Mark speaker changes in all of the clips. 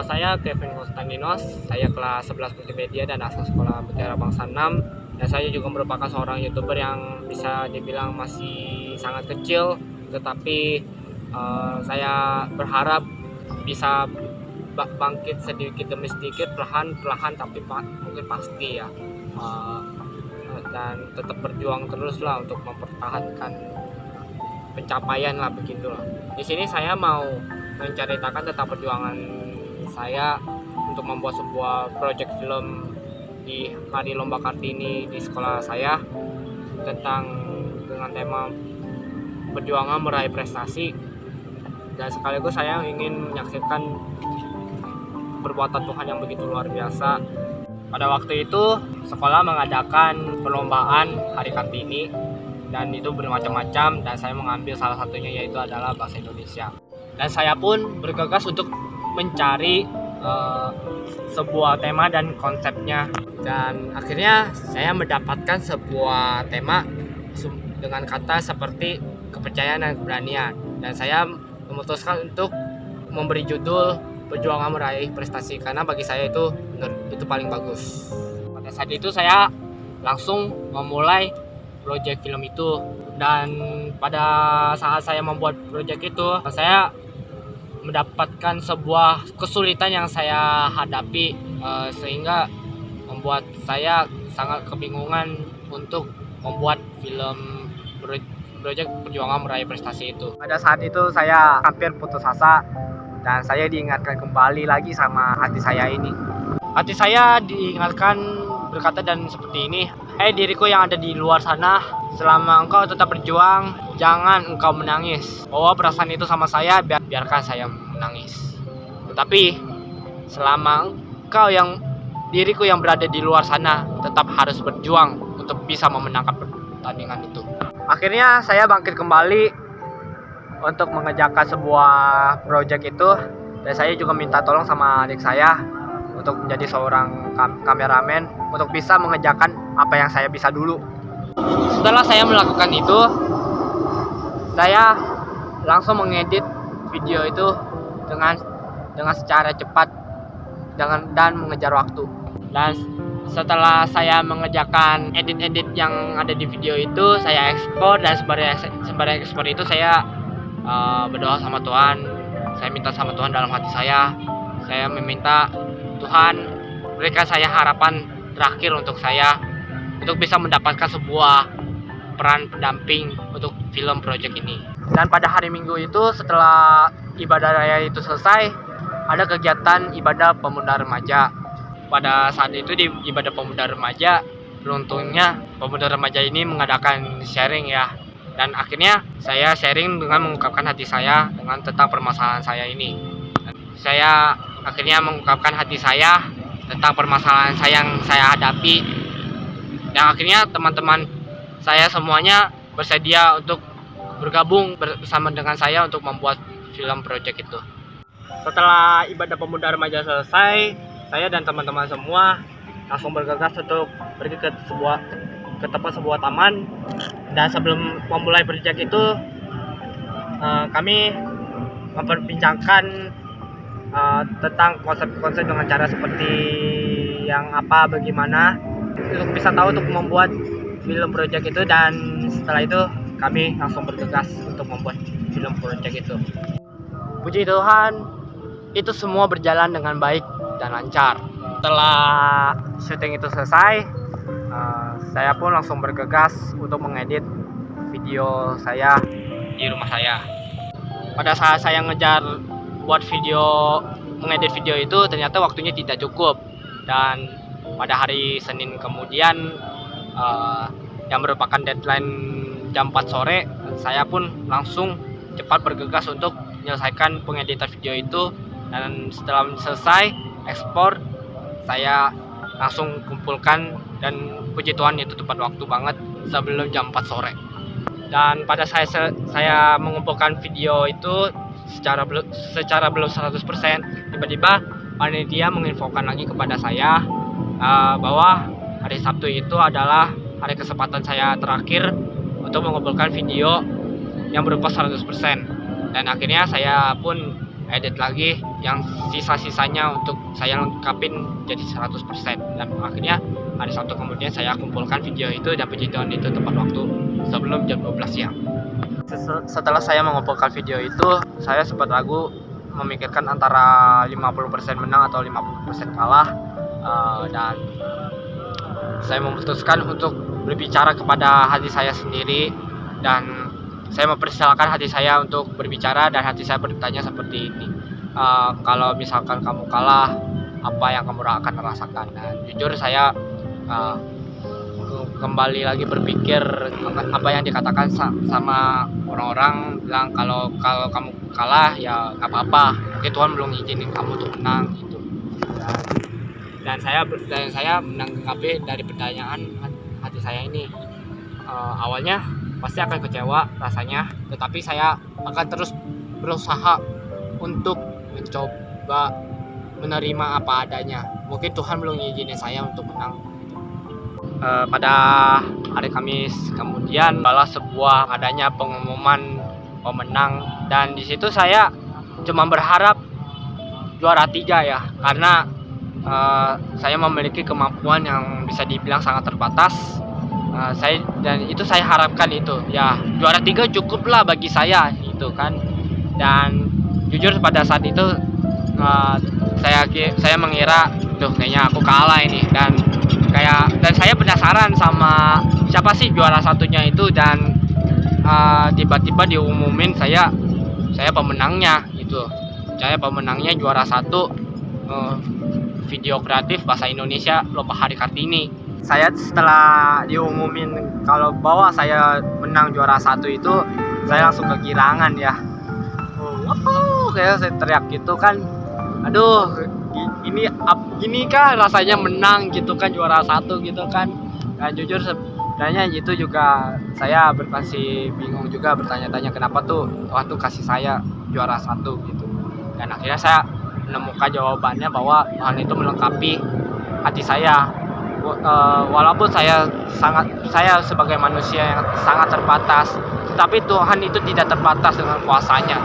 Speaker 1: saya Kevin Konstantinos, saya kelas 11 Multimedia dan asal Sekolah Mutiara Bangsa 6. Dan saya juga merupakan seorang YouTuber yang bisa dibilang masih sangat kecil, tetapi saya berharap bisa bangkit sedikit demi sedikit, perlahan tapi mungkin pasti ya. Dan tetap berjuang terus lah untuk mempertahankan pencapaian lah, begitulah. Di sini saya mau menceritakan tentang perjuangan saya untuk membuat sebuah project film di hari Lomba Kartini di sekolah saya dengan tema perjuangan meraih prestasi, dan sekaligus saya ingin menyaksikan perbuatan Tuhan yang begitu luar biasa. Pada waktu itu sekolah mengadakan perlombaan Hari Kartini dan itu bermacam-macam, dan saya mengambil salah satunya yaitu adalah bahasa Indonesia. Dan saya pun bergegas untuk mencari sebuah tema dan konsepnya, dan akhirnya saya mendapatkan sebuah tema dengan kata seperti kepercayaan dan keberanian, dan saya memutuskan untuk memberi judul perjuangan meraih prestasi karena bagi saya itu paling bagus. Pada saat itu saya langsung memulai proyek film itu, dan pada saat saya membuat proyek itu saya mendapatkan sebuah kesulitan yang saya hadapi, sehingga membuat saya sangat kebingungan untuk membuat film proyek perjuangan meraih prestasi itu. Pada saat itu saya hampir putus asa, dan saya diingatkan kembali lagi sama hati saya ini. Hati saya diingatkan berkata dan seperti ini, "Hei diriku yang ada di luar sana, selama engkau tetap berjuang, jangan engkau menangis. Bawa perasaan itu sama saya, biarkan saya menangis. Tetapi selama diriku yang berada di luar sana tetap harus berjuang untuk bisa memenangkan pertandingan itu." Akhirnya saya bangkit kembali untuk mengerjakan sebuah proyek itu, dan saya juga minta tolong sama adik saya untuk menjadi seorang kameramen untuk bisa mengerjakan apa yang saya bisa dulu. Setelah saya melakukan itu, saya langsung mengedit video itu dengan secara cepat dan mengejar waktu. Dan setelah saya mengerjakan edit yang ada di video itu, saya ekspor, dan sembari ekspor itu saya berdoa sama Tuhan. Saya minta sama Tuhan dalam hati saya meminta Tuhan berikan saya harapan terakhir untuk saya untuk bisa mendapatkan sebuah peran pendamping untuk film project ini. Dan pada hari Minggu itu setelah ibadah raya itu selesai, ada kegiatan ibadah pemuda remaja. Pada saat itu di ibadah pemuda remaja, beruntungnya pemuda remaja ini mengadakan sharing ya. Dan akhirnya saya sharing dengan mengungkapkan hati saya tentang permasalahan saya ini. Saya akhirnya mengungkapkan hati saya tentang permasalahan yang saya hadapi. Dan akhirnya teman-teman saya semuanya bersedia untuk bergabung bersama dengan saya untuk membuat film project itu. Setelah ibadah pemuda remaja selesai, saya dan teman-teman semua langsung bergegas untuk pergi ke tempat sebuah taman. Dan sebelum memulai proyek itu, kami memperbincangkan tentang konsep-konsep dengan cara seperti yang bagaimana untuk bisa tahu untuk membuat film proyek itu. Dan setelah itu kami langsung bergegas untuk membuat film proyek itu. Puji Tuhan, itu semua berjalan dengan baik dan lancar. Setelah syuting itu selesai, saya pun langsung bergegas untuk mengedit video saya di rumah saya. Pada saat saya ngejar mengedit video itu, ternyata waktunya tidak cukup. Dan pada hari Senin kemudian, yang merupakan deadline jam 4 sore, saya pun langsung cepat bergegas untuk menyelesaikan pengeditan video itu. Dan setelah selesai ekspor, saya langsung kumpulkan, dan puji Tuhan itu tepat waktu banget sebelum jam 4 sore. Dan pada saat saya mengumpulkan video itu secara belum 100%, tiba-tiba panitia menginfokan lagi kepada saya bahwa hari Sabtu itu adalah hari kesempatan saya terakhir untuk mengumpulkan video yang berupa 100%. Dan akhirnya saya pun edit lagi yang sisa-sisanya untuk saya lengkapin jadi 100%. Dan akhirnya hari Sabtu kemudian saya kumpulkan video itu dan puji Tuhan itu tepat waktu sebelum jam 12 siang. Setelah saya mengumpulkan video itu, saya sempat ragu memikirkan antara 50% menang atau 50% kalah, dan saya memutuskan untuk berbicara kepada hati saya sendiri, dan saya mempersilahkan hati saya untuk berbicara, dan hati saya bertanya seperti ini, kalau misalkan kamu kalah, apa yang kamu akan rasakan? Dan jujur saya kembali lagi berpikir apa yang dikatakan sama orang-orang, bilang kalau kamu kalah ya nggak apa-apa, mungkin Tuhan belum izinin kamu untuk menang gitu. Dan saya menanggapi dari pertanyaan hati saya ini, awalnya pasti akan kecewa rasanya, tetapi saya akan terus berusaha untuk mencoba menerima apa adanya. Mungkin Tuhan belum izinin saya untuk menang. Pada hari Kamis kemudian adalah sebuah adanya pengumuman pemenang, dan di situ saya cuma berharap juara 3 ya, karena saya memiliki kemampuan yang bisa dibilang sangat terbatas. Dan itu saya harapkan itu ya, juara 3 cukuplah bagi saya gitu kan. Dan jujur pada saat itu saya mengira kayaknya aku kalah ini, dan saya penasaran sama siapa sih juara satunya itu, dan tiba-tiba diumumin saya pemenangnya gitu. Saya pemenangnya juara 1 video kreatif bahasa Indonesia Lomba Hari Kartini. Saya setelah diumumin kalau bahwa saya menang juara 1 itu, saya langsung kegirangan ya. Kayak saya teriak gitu kan, aduh ini kan rasanya menang gitu kan, juara 1 gitu kan. Dan jujur sebenarnya itu juga saya masih bingung juga, bertanya-tanya kenapa tuh Tuhan tuh kasih saya juara 1 gitu. Dan akhirnya saya menemukan jawabannya bahwa Tuhan itu melengkapi hati saya. Walaupun saya sebagai manusia yang sangat terbatas, tetapi Tuhan itu tidak terbatas dengan kuasanya.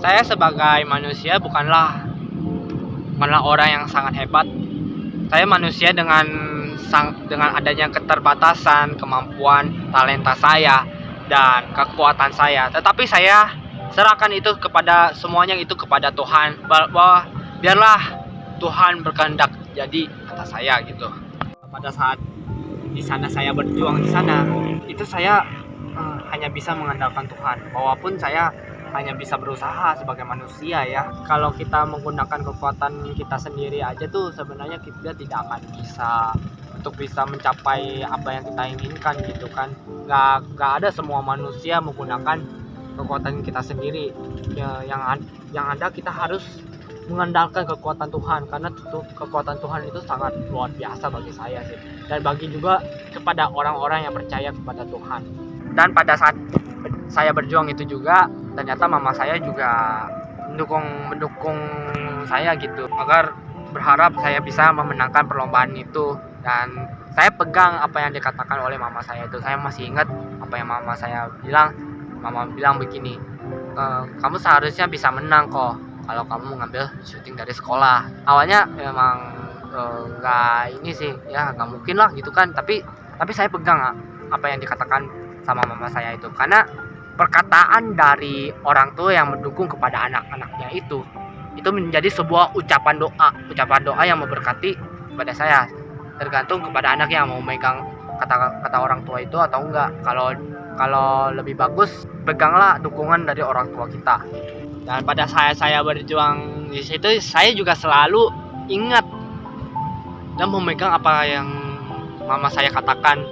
Speaker 1: Saya sebagai manusia bukanlah orang yang sangat hebat. Saya manusia dengan adanya keterbatasan, kemampuan, talenta saya, dan kekuatan saya. Tetapi saya serahkan itu semuanya itu kepada Tuhan, bahwa biarlah Tuhan berkehendak jadi atas saya gitu. Pada saat di sana saya berjuang di sana, itu saya hanya bisa mengandalkan Tuhan. Walaupun saya hanya bisa berusaha sebagai manusia ya. Kalau kita menggunakan kekuatan kita sendiri aja tuh sebenarnya kita tidak akan bisa mencapai apa yang kita inginkan gitu kan. Nggak ada semua manusia menggunakan kekuatan kita sendiri ya, yang ada kita harus mengandalkan kekuatan Tuhan, karena kekuatan Tuhan itu sangat luar biasa bagi saya sih, dan bagi juga kepada orang-orang yang percaya kepada Tuhan. Dan pada saat saya berjuang itu juga, ternyata mama saya juga mendukung saya gitu, agar berharap saya bisa memenangkan perlombaan itu. Dan saya pegang apa yang dikatakan oleh mama saya itu. Saya masih ingat apa yang mama saya bilang. Mama bilang begini, kamu seharusnya bisa menang kok kalau kamu mengambil syuting dari sekolah. Awalnya memang nggak mungkin lah gitu kan, tapi saya pegang apa yang dikatakan sama mama saya itu, karena perkataan dari orang tua yang mendukung kepada anak-anaknya itu menjadi sebuah ucapan doa yang memberkati kepada saya. Tergantung kepada anak yang mau megang kata orang tua itu atau enggak. Kalau lebih bagus, peganglah dukungan dari orang tua kita. Dan pada saat saya berjuang di situ, saya juga selalu ingat dan memegang apa yang mama saya katakan,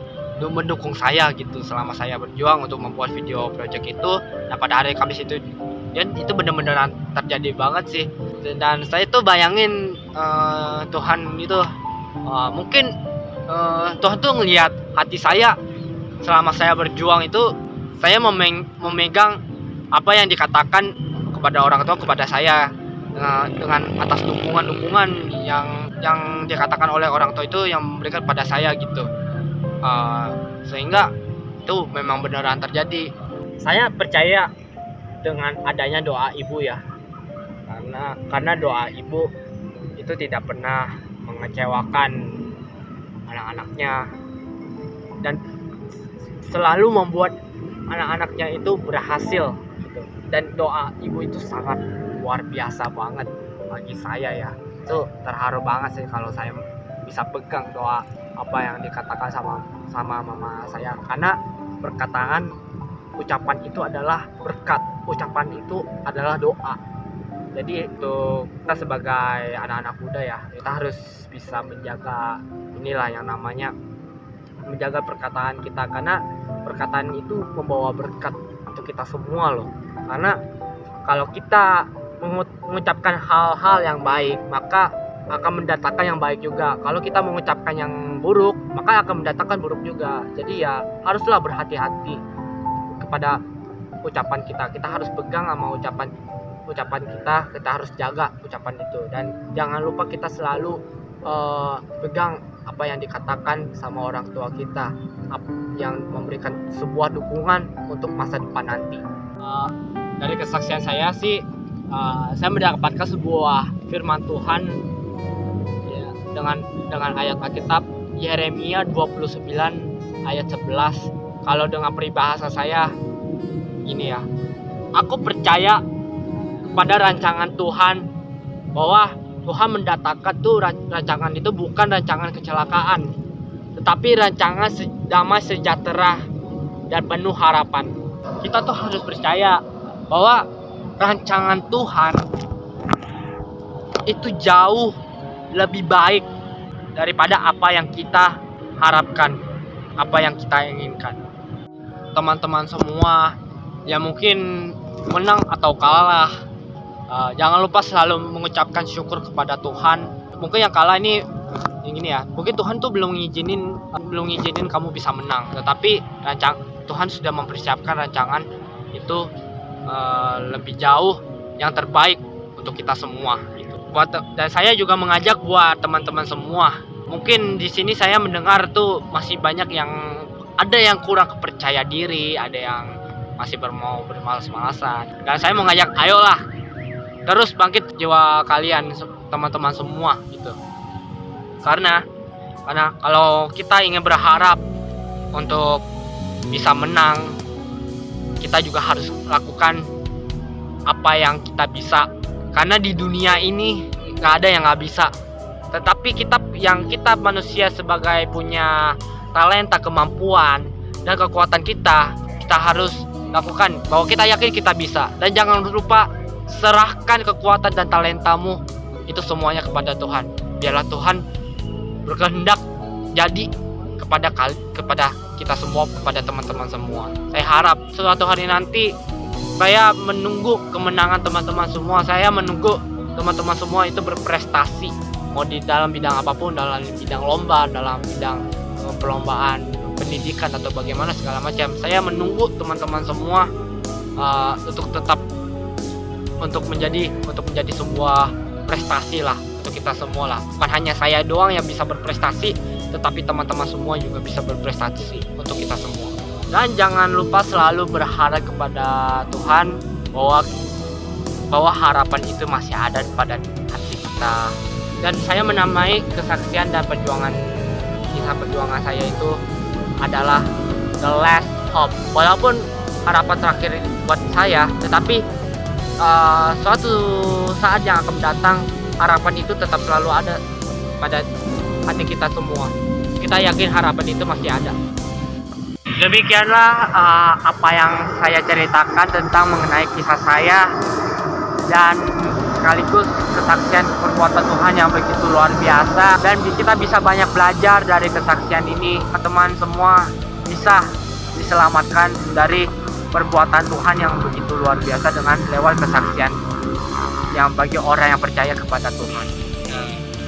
Speaker 1: mendukung saya gitu selama saya berjuang untuk membuat video project itu. Nah pada hari Kamis itu, dan itu benar-benar terjadi banget sih. Dan saya tuh bayangin Tuhan itu mungkin Tuhan tuh ngelihat hati saya selama saya berjuang itu. Saya memegang apa yang dikatakan kepada orang tua kepada saya, dengan atas dukungan yang dikatakan oleh orang tua itu yang memberikan pada saya gitu. Sehingga itu memang beneran terjadi. Saya percaya dengan adanya doa ibu ya, karena doa ibu itu tidak pernah mengecewakan anak-anaknya dan selalu membuat anak-anaknya itu berhasil gitu. Dan doa ibu itu sangat luar biasa banget bagi saya ya. Itu terharu banget sih kalau saya bisa pegang doa apa yang dikatakan sama mama saya, karena ucapan itu adalah berkat, ucapan itu adalah doa. Jadi itu kita sebagai anak-anak muda ya, kita harus bisa menjaga inilah yang namanya menjaga perkataan kita, karena perkataan itu membawa berkat untuk kita semua loh. Karena kalau kita mengucapkan hal-hal yang baik, maka akan mendatangkan yang baik juga. Kalau kita mengucapkan yang buruk, maka akan mendatangkan buruk juga. Jadi ya haruslah berhati-hati kepada ucapan kita. Kita harus pegang sama ucapan kita harus jaga ucapan itu. Dan jangan lupa kita selalu pegang apa yang dikatakan sama orang tua kita, yang memberikan sebuah dukungan untuk masa depan nanti. Dari kesaksian saya sih, saya mendapatkan sebuah firman Tuhan ya, dengan ayat Alkitab Yeremia 29 ayat 11. Kalau dengan peribahasa saya gini ya, aku percaya kepada rancangan Tuhan, bahwa Tuhan mendatangkan tuh rancangan itu bukan rancangan kecelakaan, tetapi rancangan damai sejahtera dan penuh harapan. Kita tuh harus percaya bahwa rancangan Tuhan itu jauh lebih baik daripada apa yang kita harapkan, apa yang kita inginkan. Teman-teman semua yang mungkin menang atau kalah, jangan lupa selalu mengucapkan syukur kepada Tuhan. Mungkin yang kalah ini ya, mungkin Tuhan tuh belum ngizinin kamu bisa menang, tetapi Tuhan sudah mempersiapkan rancangan itu lebih jauh yang terbaik untuk kita semua gitu. Dan saya juga mengajak buat teman-teman semua, mungkin di sini saya mendengar tuh masih banyak yang ada yang kurang kepercaya diri, ada yang masih mau bermalas-malasan, dan saya mengajak ayolah terus bangkit jiwa kalian teman-teman semua gitu. Karena kalau kita ingin berharap untuk bisa menang, kita juga harus lakukan apa yang kita bisa. Karena di dunia ini nggak ada yang nggak bisa, tetapi kita manusia sebagai punya talenta, kemampuan dan kekuatan kita harus lakukan, bahwa kita yakin kita bisa. Dan jangan lupa serahkan kekuatan dan talentamu itu semuanya kepada Tuhan. Biarlah Tuhan berkehendak jadi kepada kita semua, kepada teman-teman semua. Saya harap suatu hari nanti saya menunggu kemenangan teman-teman semua. Saya menunggu teman-teman semua itu berprestasi, mau di dalam bidang apapun, dalam bidang lomba, dalam bidang perlombaan pendidikan atau bagaimana segala macam. Saya menunggu teman-teman semua untuk menjadi sebuah prestasi lah untuk kita semua lah. Bukan hanya saya doang yang bisa berprestasi, tetapi teman-teman semua juga bisa berprestasi untuk kita semua. Dan jangan lupa selalu berharap kepada Tuhan bahwa harapan itu masih ada pada hati kita. Dan saya menamai kesaksian dan kisah perjuangan saya itu adalah the last hope. Walaupun harapan terakhir buat saya, tetapi suatu saat yang akan datang, harapan itu tetap selalu ada pada hati kita semua. Kita yakin harapan itu masih ada. Demikianlah apa yang saya ceritakan tentang mengenai kisah saya dan sekaligus kesaksian perbuatan Tuhan yang begitu luar biasa. Dan kita bisa banyak belajar dari kesaksian ini. Teman semua bisa diselamatkan dari perbuatan Tuhan yang begitu luar biasa dengan lewat kesaksian yang bagi orang yang percaya kepada Tuhan.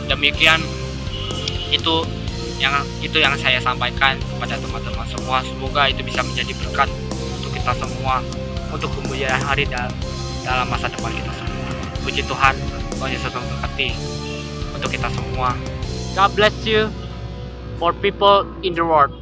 Speaker 1: Demikian itu yang saya sampaikan kepada teman-teman semua. Semoga itu bisa menjadi berkat untuk kita semua, untuk kemudian hari dalam masa depan kita semua. Puji Tuhan, Tuhan Yesus memberkati untuk kita semua. God bless you for people in the world.